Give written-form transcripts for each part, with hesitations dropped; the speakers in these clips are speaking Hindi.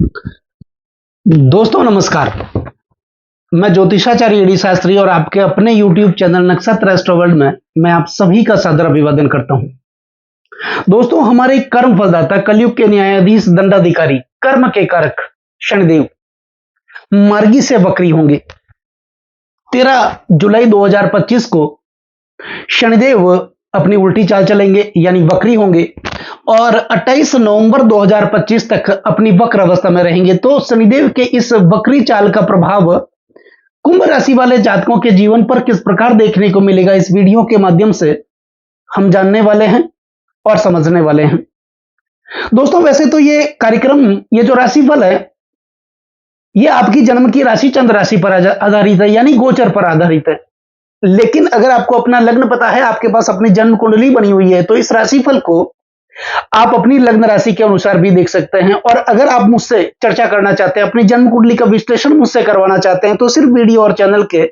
दोस्तों नमस्कार। मैं ज्योतिषाचार्य डी शास्त्री और आपके अपने YouTube चैनल नक्षत्र एस्ट्रो वर्ल्ड में मैं आप सभी का सादर अभिवादन करता हूं। दोस्तों हमारे कर्म फलदाता कलयुग के न्यायाधीश दंडाधिकारी कर्म के कारक शनिदेव मार्गी से वक्री होंगे। 13 जुलाई 2025 को शनिदेव अपनी उल्टी चाल चलेंगे यानी वक्री होंगे और 28 नवंबर 2025 तक अपनी वक्र अवस्था में रहेंगे। तो शनिदेव के इस वक्री चाल का प्रभाव कुंभ राशि वाले जातकों के जीवन पर किस प्रकार देखने को मिलेगा, इस वीडियो के माध्यम से हम जानने वाले हैं और समझने वाले हैं। दोस्तों वैसे तो ये कार्यक्रम, ये जो राशिफल है, ये आपकी जन्म की राशि चंद्र राशि पर आधारित है यानी गोचर पर आधारित है। लेकिन अगर आपको अपना लग्न पता है, आपके पास अपनी जन्म कुंडली बनी हुई है, तो इस राशिफल को आप अपनी लग्न राशि के अनुसार भी देख सकते हैं। और अगर आप मुझसे चर्चा करना चाहते हैं, अपनी जन्म कुंडली का विश्लेषण मुझसे करवाना चाहते हैं, तो सिर्फ वीडियो और चैनल के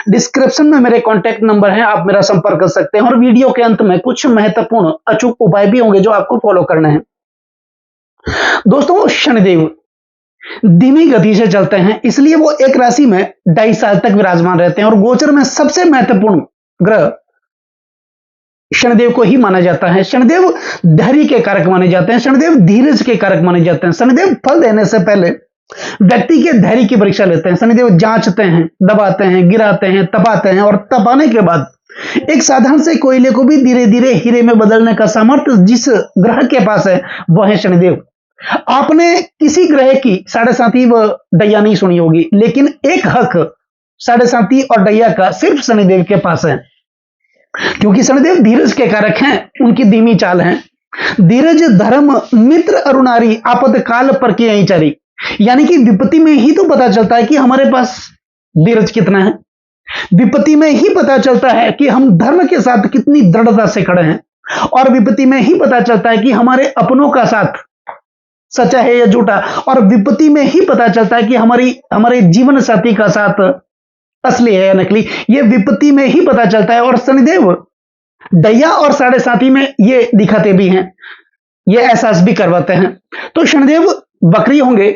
डिस्क्रिप्शन में मेरे कॉन्टैक्ट नंबर हैं, आप मेरा संपर्क कर सकते हैं। और वीडियो के अंत में कुछ महत्वपूर्ण अचूक उपाय भी होंगे जो आपको फॉलो करने हैं। दोस्तों शनिदेव धीमी गति से चलते हैं, इसलिए वो एक राशि में 2.5 साल तक विराजमान रहते हैं और गोचर में सबसे महत्वपूर्ण ग्रह शनिदेव को ही माना जाता है। शनिदेव धैर्य के कारक माने जाते हैं, शनिदेव धीरज के कारक माने जाते हैं। शनिदेव फल देने से पहले व्यक्ति के धैर्य की परीक्षा लेते हैं। शनिदेव जांचते हैं, दबाते हैं, गिराते हैं, तपाते हैं और तपाने के बाद एक साधारण से कोयले को भी धीरे धीरे हीरे में बदलने का सामर्थ्य जिस ग्रह के पास है वह है शनिदेव। आपने किसी ग्रह की साढ़े साथी व डैया नहीं सुनी होगी, लेकिन एक हक साढ़े साथी और डैया का सिर्फ शनिदेव के पास है, क्योंकि शनिदेव धीरज के कारक हैं, उनकी धीमी चाल है। धीरज धर्म मित्र अरुणारी आपत्काल पर की यही चारी, यानी कि विपत्ति में ही तो पता चलता है कि हमारे पास धीरज कितना है। विपत्ति में ही पता चलता है कि हम धर्म के साथ कितनी दृढ़ता से खड़े हैं, और विपत्ति में ही पता चलता है कि हमारे अपनों का साथ सच्चा है या झूठा, और विपत्ति में ही पता चलता है कि हमारे जीवन साथी का साथ असली है या नकली। ये विपत्ति में ही पता चलता है। और शनिदेव दैया और साढ़े साथी में ये दिखाते भी हैं, ये एहसास भी करवाते हैं। तो शनिदेव वक्री होंगे।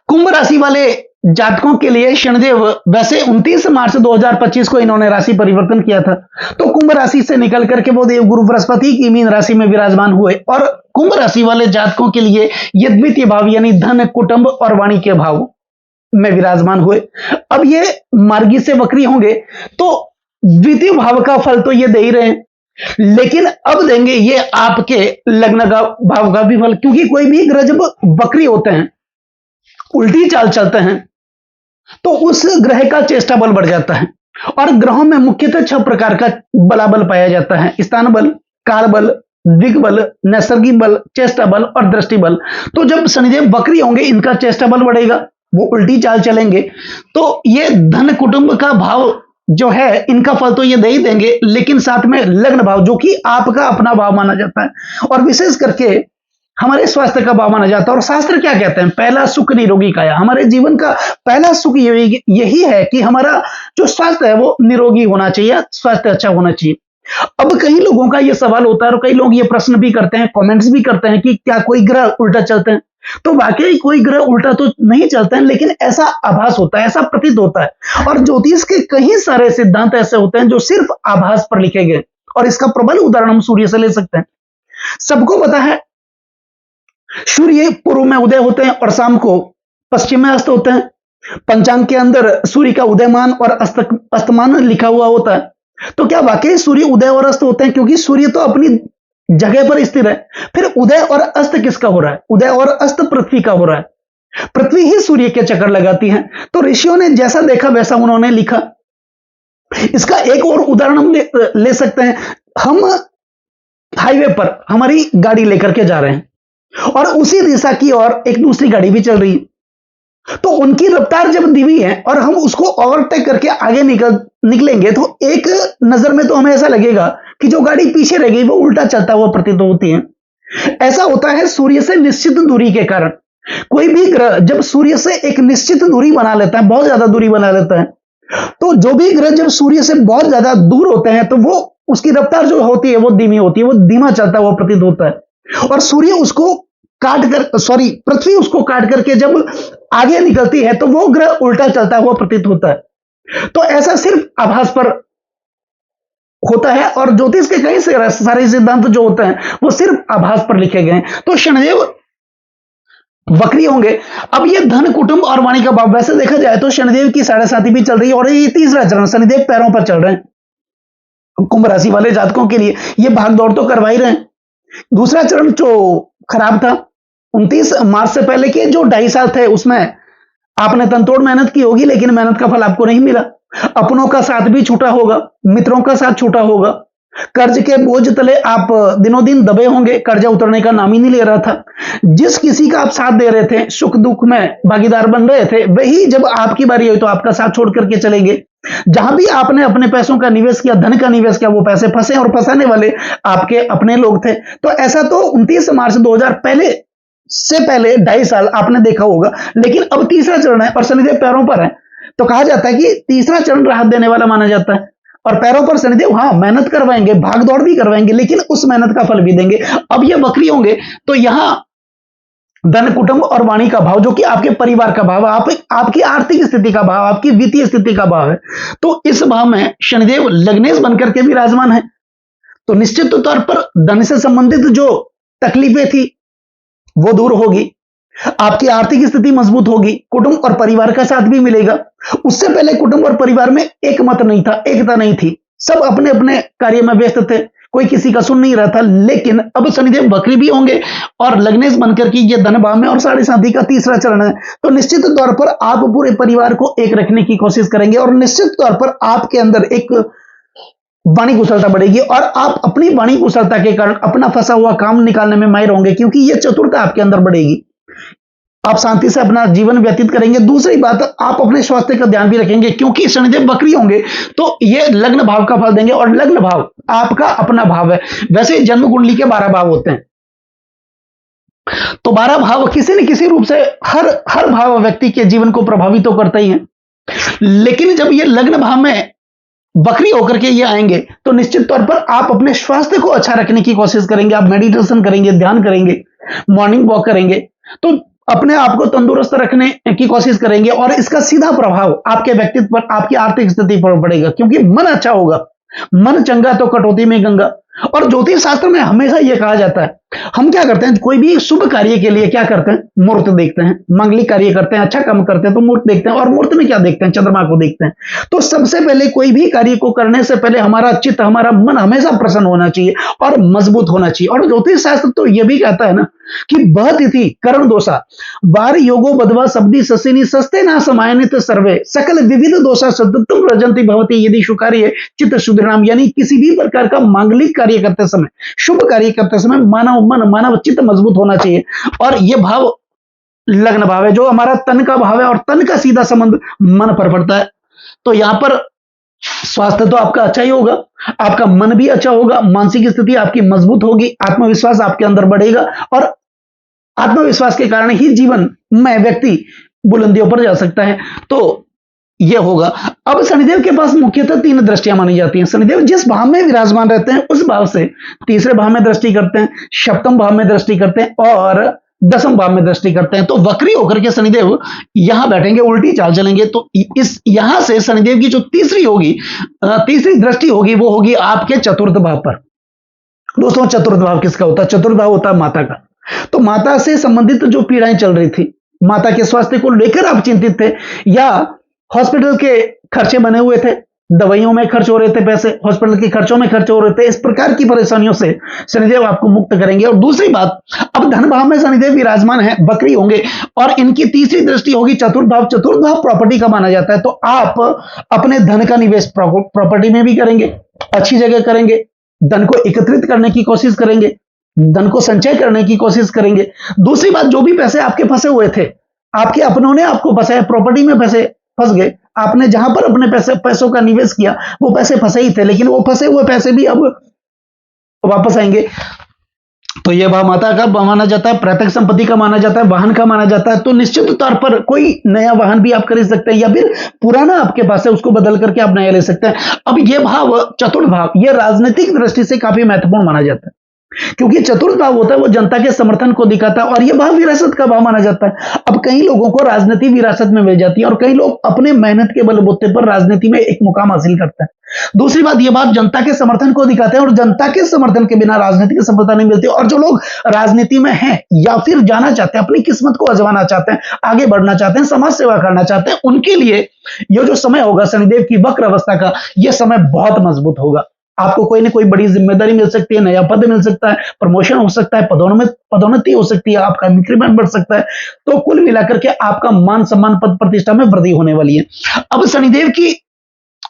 कुंभ राशि वाले जातकों के लिए शनिदेव वैसे 29 मार्च 2025 को इन्होंने राशि परिवर्तन किया था, तो कुंभ राशि से निकल करके वो देव गुरु बृहस्पति की मीन राशि में विराजमान हुए। और कुंभ राशि वाले जातकों के लिए ये द्वितीय भाव यानी धन, कुटुंब और वाणी के भाव में विराजमान हुए। अब ये मार्गी से वक्री होंगे, तो द्वितीय भाव का फल तो ये दे ही रहे हैं, लेकिन अब देंगे ये आपके लग्न का भाव का भी फल, क्योंकि कोई भी ग्रह जब वक्री होते हैं, उल्टी चाल चलते हैं, तो उस ग्रह का चेष्टा बल बढ़ जाता है। और ग्रहों में मुख्यतः 6 प्रकार का बलाबल पाया जाता है: स्थान बल, काल बल, दिग्बल, नैसर्गिक बल, चेष्टा बल और दृष्टि बल। तो जब शनिदेव वक्री होंगे, इनका चेष्टा बल बढ़ेगा, वो उल्टी चाल चलेंगे, तो ये धन कुटुंब का भाव जो है, इनका फल तो ये दे ही देंगे, लेकिन साथ में लग्न भाव जो कि आपका अपना भाव माना जाता है और विशेष करके हमारे स्वास्थ्य का भाव माना जाता है। और शास्त्र क्या कहते हैं? पहला सुख निरोगी काया। हमारे जीवन का पहला सुख यही है कि हमारा जो स्वास्थ्य है वो निरोगी होना चाहिए, स्वास्थ्य अच्छा होना चाहिए। अब कई लोगों का ये सवाल होता है और कई लोग ये प्रश्न भी करते हैं, कमेंट्स भी करते हैं कि क्या कोई ग्रह उल्टा चलते हैं? तो वाकई कोई ग्रह उल्टा तो नहीं चलते हैं, लेकिन ऐसा आभास होता है, ऐसा प्रतीत होता है। और ज्योतिष के कई सारे सिद्धांत ऐसे होते हैं जो सिर्फ आभास पर लिखे गए, और इसका प्रबल उदाहरण हम सूर्य से ले सकते हैं। सबको पता है सूर्य पूर्व में उदय होते हैं और शाम को पश्चिम में अस्त होते हैं। पंचांग के अंदर सूर्य का उदयमान और अस्तमान लिखा हुआ होता है। तो क्या वाकई सूर्य उदय और अस्त होते हैं? क्योंकि सूर्य तो अपनी जगह पर स्थिर है, फिर उदय और अस्त किसका हो रहा है? उदय और अस्त पृथ्वी का हो रहा है। पृथ्वी ही सूर्य के चक्कर लगाती है। तो ऋषियों ने जैसा देखा वैसा उन्होंने लिखा। इसका एक और उदाहरण हम ले सकते हैं। हम हाईवे पर हमारी गाड़ी लेकर के जा रहे हैं और उसी दिशा की ओर एक दूसरी गाड़ी भी चल रही है, तो उनकी रफ्तार जब धीमी है और हम उसको ओवरटेक करके आगे निकलेंगे, तो एक नजर में तो हमें ऐसा लगेगा कि जो गाड़ी पीछे रह गई वो उल्टा चलता हुआ प्रतीत होती है। ऐसा होता है सूर्य से निश्चित दूरी के कारण। कोई भी ग्रह जब सूर्य से एक निश्चित दूरी बना लेता है, बहुत ज्यादा दूरी बना लेता है, तो जो भी ग्रह जब सूर्य से बहुत ज्यादा दूर होते हैं, तो वो उसकी रफ्तार जो होती है वो धीमी होती है, वो धीमा चलता हुआ प्रतीत होता है। और सूर्य उसको पृथ्वी उसको काट करके जब आगे निकलती है तो वो ग्रह उल्टा चलता हुआ प्रतीत होता है। तो ऐसा सिर्फ आभास पर होता है और ज्योतिष के कई सारे सिद्धांत जो होते हैं वो सिर्फ आभास पर लिखे गए हैं। तो शनिदेव वक्री होंगे। अब ये धन, कुटुंब और वाणी का भाव, वैसे देखा जाए तो शनिदेव की 7.5 भी चल रही है और ये तीसरा चरण शनिदेव पैरों पर चल रहे हैं। कुंभ राशि वाले जातकों के लिए ये भाग दौड़ तो करवा ही रहे हैं। दूसरा चरण जो खराब था 29 मार्च से पहले के जो 2.5 साल थे उसमें आपने तनतोड़ मेहनत की होगी लेकिन मेहनत का फल आपको नहीं मिला। अपनों का साथ भी छूटा होगा, मित्रों का साथ छूटा होगा, कर्ज के बोझ तले आप दिनों दिन दबे होंगे, कर्जा उतरने का नाम ही नहीं ले रहा था। जिस किसी का आप साथ दे रहे थे, सुख दुख में भागीदार बन रहे थे, वही जब आपकी बारी हुई तो आपका साथ छोड़ करके चले गए। जहां भी आपने अपने पैसों का निवेश किया, धन का निवेश किया, वो पैसे फंसे और फंसाने वाले आपके अपने लोग थे। तो ऐसा तो 29 मार्च 2000 पहले से पहले 2.5 साल आपने देखा होगा। लेकिन अब तीसरा चरण है और शनिदेव पैरों पर है तो कहा जाता है कि तीसरा चरण राहत देने वाला माना जाता है। और पैरों पर शनिदेव हाँ मेहनत करवाएंगे, भाग दौड़ भी करवाएंगे, लेकिन उस मेहनत का फल भी देंगे। अब ये वक्री होंगे तो यहां धन, कुटुंब और वाणी का भाव जो कि आपके परिवार का भाव, आपकी आर्थिक स्थिति का भाव, आपकी वित्तीय स्थिति का भाव है, तो इस भाव में शनिदेव लग्नेश बनकर के विराजमान है। तो निश्चित तौर पर धन से संबंधित जो तकलीफें थी वो दूर होगी, आपकी आर्थिक स्थिति मजबूत होगी, कुटुंब और परिवार का साथ भी मिलेगा। उससे पहले कुटुंब और परिवार में एक मत नहीं था, एकता नहीं थी, सब अपने अपने कार्य में व्यस्त थे, कोई किसी का सुन नहीं रहा था। लेकिन अब शनिदेव वक्री भी होंगे और लग्नेश बनकर की ये धन भाव में और 7.5 का तीसरा चरण है। तो निश्चित तौर पर आप पूरे परिवार को एक रखने की कोशिश करेंगे और निश्चित तौर पर आपके अंदर एक वाणी कुशलता बढ़ेगी और आप अपनी वाणी कुशलता के कारण अपना फंसा हुआ काम निकालने में माहिर होंगे, क्योंकि यह चतुरता आपके अंदर बढ़ेगी। आप शांति से अपना जीवन व्यतीत करेंगे। दूसरी बात, आप अपने स्वास्थ्य का ध्यान भी रखेंगे, क्योंकि शनिदेव वक्री होंगे तो ये लग्न भाव का फल देंगे और लग्न भाव आपका अपना भाव है। वैसे जन्म कुंडली के 12 भाव होते हैं, तो 12 भाव किसी न किसी रूप से हर भाव व्यक्ति के जीवन को प्रभावित तो करता ही है। लेकिन जब ये लग्न भाव में वक्री होकर के ये आएंगे तो निश्चित तौर पर आप अपने स्वास्थ्य को अच्छा रखने की कोशिश करेंगे। आप मेडिटेशन करेंगे, ध्यान करेंगे, मॉर्निंग वॉक करेंगे, तो अपने आप को तंदुरुस्त रखने की कोशिश करेंगे और इसका सीधा प्रभाव आपके व्यक्तित्व पर, आपकी आर्थिक स्थिति पर पड़ेगा, क्योंकि मन अच्छा होगा। मन चंगा तो कटौती में गंगा। और ज्योतिष शास्त्र में हमेशा यह कहा जाता है, हम क्या करते हैं, कोई भी शुभ कार्य के लिए क्या करते हैं, मुहूर्त देखते हैं। मांगलिक कार्य करते हैं, अच्छा काम करते हैं तो मुहूर्त देखते हैं, और मुहूर्त में क्या देखते हैं, चंद्रमा को देखते हैं। तो सबसे पहले कोई भी कार्य को करने से पहले हमारा चित्त, हमारा मन हमेशा प्रसन्न होना चाहिए और मजबूत होना चाहिए। और ज्योतिष शास्त्र तो यह भी कहता है ना कि बह तिथि करण दोषा वार योगो बधवा शब्दी ससिनी सस्ते ना समायनित सर्वे सकल विविध दोषा सद्युक्तम रजंती भवती यदि शुकार्य चित्त शुद्रनाम। यानी किसी भी प्रकार का मांगलिक कार्य करते समय, शुभ कार्य करते समय मानव मन, मानव चित्त मजबूत होना चाहिए। और यह भाव लग्न भाव है जो हमारा तन का भाव है और तन का सीधा संबंध मन पर पड़ता है। तो यहां पर स्वास्थ्य तो आपका अच्छा ही होगा, आपका मन भी अच्छा होगा, मानसिक स्थिति आपकी मजबूत होगी, आत्मविश्वास आपके अंदर बढ़ेगा और आत्मविश्वास के कारण ही जीवन में व्यक्ति बुलंदियों पर जा सकता है। तो यह होगा। अब शनिदेव के पास मुख्यतः 3 दृष्टियां मानी जाती हैं। शनिदेव जिस भाव में विराजमान रहते हैं उस भाव से तीसरे भाव में दृष्टि करते हैं, सप्तम भाव में दृष्टि करते हैं और 10वें भाव में दृष्टि करते हैं। तो वक्री होकर के शनिदेव यहां बैठेंगे, उल्टी चाल चलेंगे। तो इस यहां से शनिदेव की जो तीसरी दृष्टि होगी वो होगी आपके चतुर्थ भाव पर। दोस्तों, चतुर्थ भाव किसका होता है? चतुर्थ भाव होता है माता का। तो माता से संबंधित जो पीड़ाएं चल रही थी, माता के स्वास्थ्य को लेकर आप चिंतित थे, या हॉस्पिटल के खर्चे बने हुए थे, दवाइयों में खर्च हो रहे थे, पैसे हॉस्पिटल के खर्चों में खर्च हो रहे थे, इस प्रकार की परेशानियों से शनिदेव आपको मुक्त करेंगे। और दूसरी बात, अब धन भाव में शनिदेव विराजमान है, वक्री होंगे और इनकी तीसरी दृष्टि होगी चतुर्थ भाव। चतुर्थ भाव प्रॉपर्टी का माना जाता है। तो आप अपने धन का निवेश प्रॉपर्टी में भी करेंगे, अच्छी जगह करेंगे, धन को एकत्रित करने की कोशिश करेंगे, धन को संचय करने की कोशिश करेंगे। दूसरी बात, जो भी पैसे आपके फंसे हुए थे, आपके अपनों ने आपको फंसाया, प्रॉपर्टी में पैसे फंस गए, आपने जहां पर अपने पैसों का निवेश किया वो पैसे फंसे ही थे, लेकिन वो फंसे हुए पैसे भी अब वापस आएंगे। तो यह भाव माता का माना जाता है, प्रत्यक्ष संपत्ति का माना जाता है, वाहन का माना जाता है। तो निश्चित तौर पर कोई नया वाहन भी आप खरीद सकते हैं, या फिर पुराना आपके पास है उसको बदल करके आप नया ले सकते हैं। अब यह भाव चतुर्थ भाव, यह राजनीतिक दृष्टि से काफी महत्वपूर्ण माना जाता है। क्योंकि चतुर्थ भाव होता है वो जनता के समर्थन को दिखाता है और ये भाव विरासत का भाव माना जाता है। अब कई लोगों को राजनीति विरासत में मिल जाती है और कई लोग अपने मेहनत के बलबूते पर राजनीति में एक मुकाम हासिल करते हैं। दूसरी बात, ये भाव जनता के समर्थन को दिखाते हैं और जनता के समर्थन के बिना राजनीति की सफलता नहीं मिलती। और जो लोग राजनीति में हैं या फिर जाना चाहते हैं, अपनी किस्मत को आजमाना चाहते हैं, आगे बढ़ना चाहते हैं, समाज सेवा करना चाहते हैं, उनके लिए ये जो समय होगा शनिदेव की वक्र अवस्था का, यह समय बहुत मजबूत होगा। आपको कोई ना कोई बड़ी जिम्मेदारी मिल सकती है, नया पद मिल सकता है, प्रमोशन हो सकता है, पदोन्नति हो सकती है, आपका इंक्रीमेंट बढ़ सकता है। तो कुल मिलाकर के आपका मान सम्मान पद प्रतिष्ठा में वृद्धि होने वाली है। अब शनिदेव की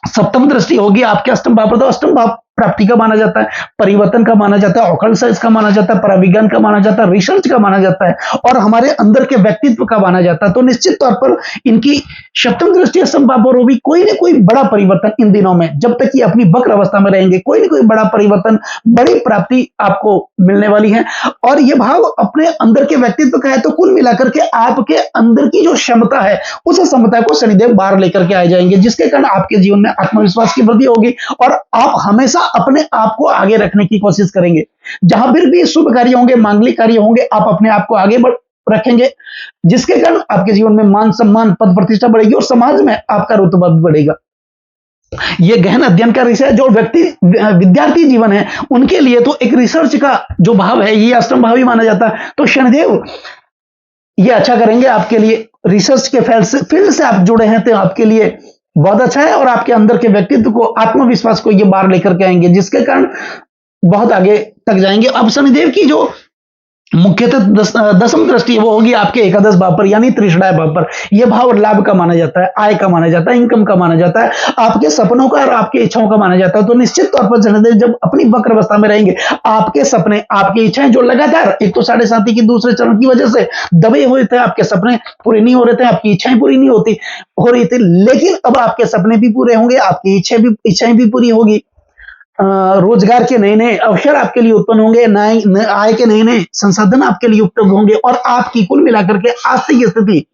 सप्तम दृष्टि होगी आपके अष्टम भाव पर, तो अष्टम भाव प्राप्ति का माना जाता है, परिवर्तन का माना जाता है, ऑकल्ट साइंस का माना जाता है, पराविज्ञान का माना जाता है, रिसर्च का माना जाता है और हमारे अंदर के व्यक्तित्व का माना जाता है। तो निश्चित तौर पर इनकी सप्तम दृष्टि अष्टम भाव पर होगी, कोई ना कोई बड़ा परिवर्तन इन दिनों में, जब तक कि अपनी वक्र अवस्था में रहेंगे, कोई ना कोई बड़ा परिवर्तन, बड़ी प्राप्ति आपको मिलने वाली है। और यह भाव अपने अंदर के व्यक्तित्व का है, तो कुल मिलाकर के आपके अंदर की जो क्षमता है, उस क्षमता को शनिदेव बाहर लेकर के आ जाएंगे, जिसके कारण आपके जीवन में आत्मविश्वास की वृद्धि होगी और आप हमेशा अपने आप को आगे रखने की कोशिश करेंगे। जहां पर भी शुभ कार्य होंगे, मांगलिक कार्य होंगे, आप अपने आप को आगे रखेंगे, जिसके कारण आपके जीवन में मान सम्मान पद प्रतिष्ठा बढ़ेगी और समाज में आपका रुतबा भी बढ़ेगा। यह गहन अध्ययन का विषय, जो व्यक्ति विद्यार्थी जीवन है उनके लिए तो एक रिसर्च का जो भाव है, ये अष्टम भाव ही माना जाता है। तो शनिदेव ये अच्छा करेंगे आपके लिए। रिसर्च के फील्ड से आप जुड़े हैं तो आपके लिए बहुत अच्छा है और आपके अंदर के व्यक्तित्व को, आत्मविश्वास को ये बाहर लेकर के आएंगे, जिसके कारण बहुत आगे तक जाएंगे। अब शनिदेव की जो मुख्यतः दसम दृष्टि वो होगी आपके एकादश भाव पर, यानी त्रिषणाय भाव पर। यह भाव लाभ का माना जाता है, आय का माना जाता है, इनकम का माना जाता है, आपके सपनों का और आपकी इच्छाओं का माना जाता है। तो निश्चित तौर पर शनिदेव जब अपनी वक्र अवस्था में रहेंगे, आपके सपने, आपकी इच्छाएं जो लगातार एक तो 7.5 की दूसरे चरण की वजह से दबे हुए थे, आपके सपने पूरे नहीं हो रहे थे, आपकी इच्छाएं पूरी नहीं हो रही थी, लेकिन अब आपके सपने भी पूरे होंगे, आपकी इच्छाएं भी पूरी होगी। रोजगार के नए नए अवसर आपके लिए उत्पन्न होंगे, आय के नए नए संसाधन आपके लिए उपलब्ध होंगे और आपकी कुल मिलाकर के आर्थिक स्थिति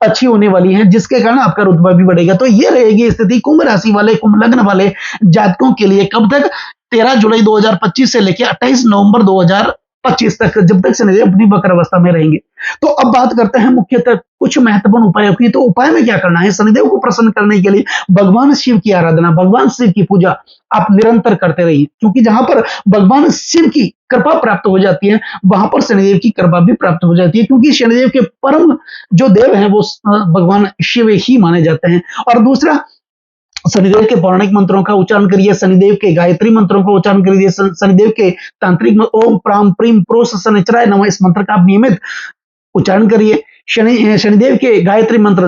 अच्छी होने वाली है, जिसके कारण आपका रुतबा भी बढ़ेगा। तो ये रहेगी स्थिति कुंभ राशि वाले, कुंभ लग्न वाले जातकों के लिए। कब तक? 13 जुलाई 2025 से लेकर 28 नवंबर 2025 तक, जब तक शनिदेव अपनी वक्र अवस्था में रहेंगे। तो अब बात करते हैं मुख्यतः कुछ महत्वपूर्ण उपायों की। तो उपाय में क्या करना है? शनिदेव को प्रसन्न करने के लिए भगवान शिव की आराधना, भगवान शिव की पूजा आप निरंतर करते रहिए, क्योंकि जहां पर भगवान शिव की कृपा प्राप्त हो जाती है, वहां पर शनिदेव की कृपा भी प्राप्त हो जाती है, क्योंकि शनिदेव के परम जो देव हैं वो भगवान शिव ही माने जाते हैं। और दूसरा, शनिदेव के पौराणिक मंत्रों का उच्चारण करिए, शनिदेव के गायत्री मंत्रों का उच्चारण करिए, शनिदेव के तांत्रिक ओम प्राम प्रीम प्रोस शनिचराय नमः, इस मंत्र का आप नियमित उच्चारण करिए। शनिदेव के गायत्री मंत्र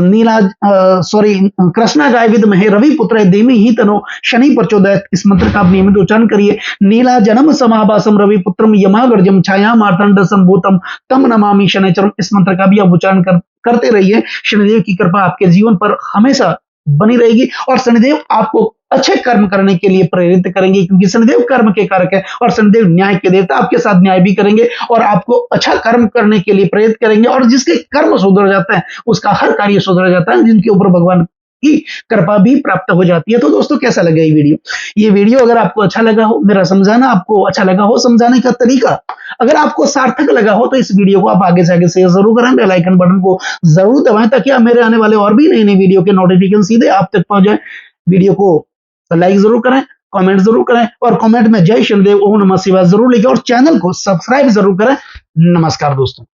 कृष्णा गाय विद्महे रवि पुत्र धीमहि तनो शनि प्रचोदयात्, इस मंत्र का आप नियमित उच्चारण करिए। नीला जन्म समाभासम रवि पुत्रम यमागर्जम छाया मार्तंड संभूतम तम नमामि शनिचरम, इस मंत्र का भी आप उच्चारण करते रहिए। शनिदेव की कृपा आपके जीवन पर हमेशा बनी रहेगी और शनिदेव आपको अच्छे कर्म करने के लिए प्रेरित करेंगे, क्योंकि शनिदेव कर्म के कारक है और शनिदेव न्याय के देवता, आपके साथ न्याय भी करेंगे और आपको अच्छा कर्म करने के लिए प्रेरित करेंगे। और जिसके कर्म सुधर जाते हैं उसका हर कार्य सुधर जाता है, जिनके ऊपर भगवान की कृपा भी प्राप्त हो जाती है। तो दोस्तों, कैसा लगा ये वीडियो अगर आपको अच्छा लगा हो, मेरा समझाना आपको अच्छा लगा हो, समझाने का तरीका अगर आपको सार्थक लगा हो, तो इस वीडियो को आप आगे से आगे शेयर जरूर करें, बेल आइकन बटन को जरूर दबाएं, ताकि आप मेरे आने वाले और भी नई नई वीडियो के नोटिफिकेशन सीधे आप तक पहुंच जाए। वीडियो को लाइक जरूर करें, कमेंट जरूर करें और कमेंट में जय शनिदेव ओम नमः शिवाय जरूर लिखें और चैनल को सब्सक्राइब जरूर करें। नमस्कार दोस्तों।